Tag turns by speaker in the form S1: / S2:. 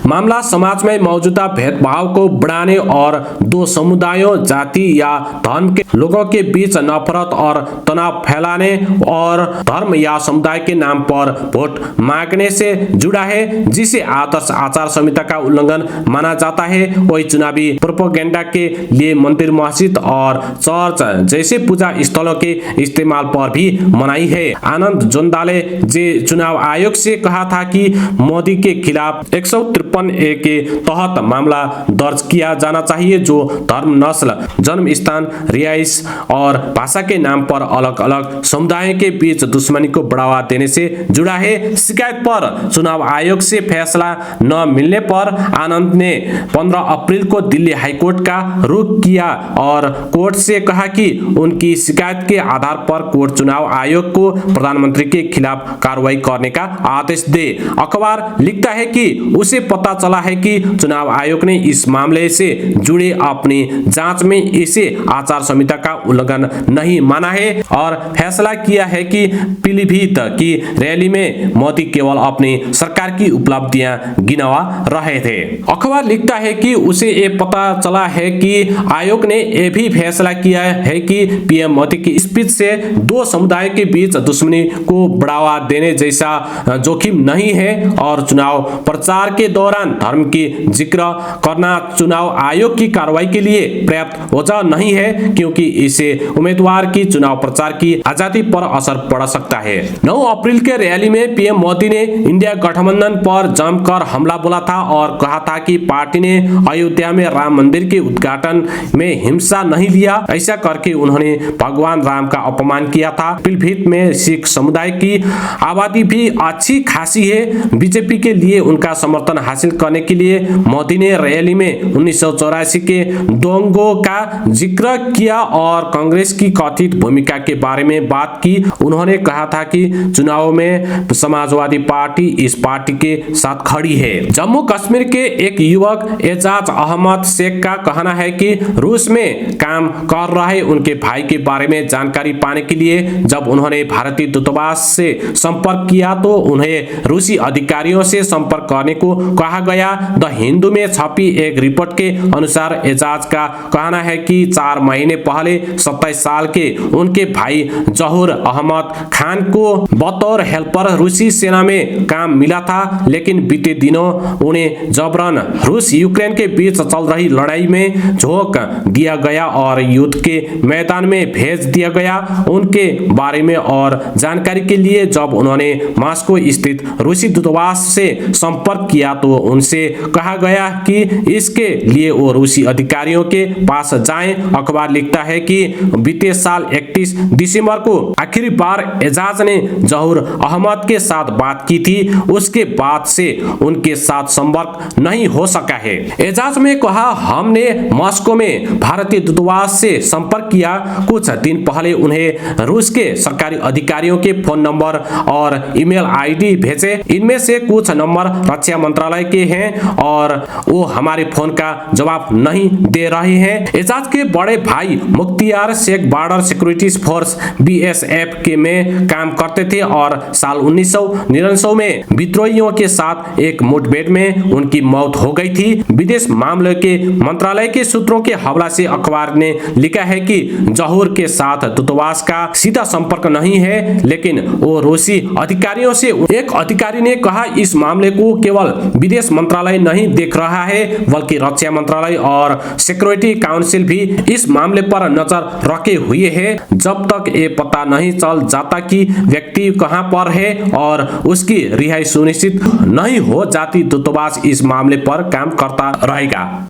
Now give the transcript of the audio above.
S1: मामला समाज में मौजूदा भेदभाव को बढ़ाने और दो समुदायों, जाति या धर्म के लोगों के बीच नफरत और तनाव फैलाने और धर्म या समुदाय के नाम पर वोट मांगने से जुड़ा है, जिसे आदर्श आचार संहिता का उल्लंघन माना जाता है। वही चुनावी प्रोपेगेंडा के लिए मंदिर, मस्जिद और चर्च जैसे पूजा स्थलों के इस्तेमाल पर भी मनाही है। आनंद जोंदाले जे चुनाव आयोग से कहा था कि मोदी के खिलाफ 153A के तहत मामला दर्ज किया जाना चाहिए, जो धर्म, नस्ल, जन्म स्थान, रिहाइश और भाषा के नाम पर अलग अलग समुदायों के बीच दुश्मनी को बढ़ावा देने से जुड़ा है। शिकायत पर चुनाव आयोग से फैसला न मिलने पर आनंद ने 15 अप्रैल को दिल्ली हाईकोर्ट का रुख किया और कोर्ट से कहा कि उनकी शिकायत के आधार पर कोर्ट चुनाव आयोग को प्रधानमंत्री के खिलाफ कार्रवाई करने का आदेश दे। अखबार लिखता है कि उसे पता चला है कि चुनाव आयोग ने इस मामले से जुड़े अपनी जांच में इसे आचार संहिता का उल्लंघन नहीं माना है और फैसला किया है कि पीलीभीत की रैली में मोदी केवल अपनी सरकार की उपलब्धियां गिनवा रहे थे। अखबार लिखता है कि उसे ये पता चला है कि आयोग ने यह भी फैसला किया है कि पीएम मोदी की स्पीच से दो समुदाय के बीच दुश्मनी को बढ़ावा देने जैसा जोखिम नहीं है और चुनाव प्रचार के दौरान धर्म की जिक्र करना चुनाव आयोग की कार्रवाई के लिए पर्याप्त वजह नहीं है, क्योंकि इससे उम्मीदवार की चुनाव प्रचार की आजादी पर असर पड़ सकता है। 9 अप्रैल के रैली में पीएम मोदी ने इंडिया गठबंधन पर जमकर हमला बोला था और कहा था कि पार्टी ने अयोध्या में राम मंदिर के उद्घाटन में हिंसा नहीं लिया। ऐसा करके उन्होंने भगवान राम का अपमान किया था। पीलीभीत में सिख समुदाय की आबादी भी अच्छी खासी है। बीजेपी के लिए उनका समर्थन हासिल करने के लिए मोदी ने रैली में 1984 के दंगों का जिक्र किया और कांग्रेस की कथित भूमिका के बारे में बात की। उन्होंने कहा था कि चुनाव में समाजवादी पार्टी इस पार्टी के साथ खड़ी है। जम्मू कश्मीर के एक युवक एजाज अहमद शेख का कहना है कि रूस में काम कर रहे उनके भाई के बारे में जानकारी पाने के लिए जब उन्होंने भारतीय दूतावास से संपर्क किया तो उन्हें रूसी अधिकारियों से संपर्क करने को कहा गया। द हिंदू में छपी एक रिपोर्ट के अनुसार एजाज का कहना है कि 4 महीने पहले 27 साल के उनके भाई जहूर अहमद खान को बतौर हेल्पर रूसी सेना में काम मिला था, लेकिन बीते दिनों उन्हें जबरन रूस यूक्रेन के बीच चल रही लड़ाई में झोंक दिया गया और युद्ध के मैदान में भेज दिया गया। उनके बारे में और जानकारी के लिए जब उन्होंने मॉस्को स्थित रूसी दूतावास से संपर्क किया तो उनसे कहा गया कि इसके लिए वो रूसी अधिकारियों के पास जाएं। अखबार लिखता है कि बीते साल 31 दिसंबर को आखिरी बार एजाज ने जहूर अहमद के साथ बात की थी। उसके बाद से उनके साथ संपर्क नहीं हो सका है। एजाज ने कहा, हमने मॉस्को में भारतीय दूतावास से संपर्क किया। कुछ दिन पहले उन्हें रूस के सरकारी अधिकारियों के फोन नंबर और ईमेल आईडी भेजे। इनमें से कुछ नंबर रक्षा मंत्रालय के हैं और वो हमारे फोन का जवाब नहीं दे रहे हैं। एजाज के बड़े भाई Mukhtiyar Sheikh border security force BSF के में काम करते थे और साल 1999 में विद्रोहियों के साथ एक मुठभेड़ में उनकी मौत हो गई थी। विदेश मामलों के मंत्रालय के सूत्रों के हवाले से अखबार ने लिखा है कि जहूर के साथ दूतावास का सीधा संपर्क नहीं है, लेकिन वो रूसी अधिकारियों से एक अधिकारी ने कहा इस मामले को केवल विदेश मंत्रालय नहीं देख रहा है, बल्कि रक्षा मंत्रालय और सिक्योरिटी काउंसिल भी इस मामले पर नजर रखे हुए है। जब तक ये पता नहीं चल जाता कि व्यक्ति कहां पर है और उसकी रिहाई सुनिश्चित नहीं हो जाती, दूतावास इस मामले पर काम करता रहेगा।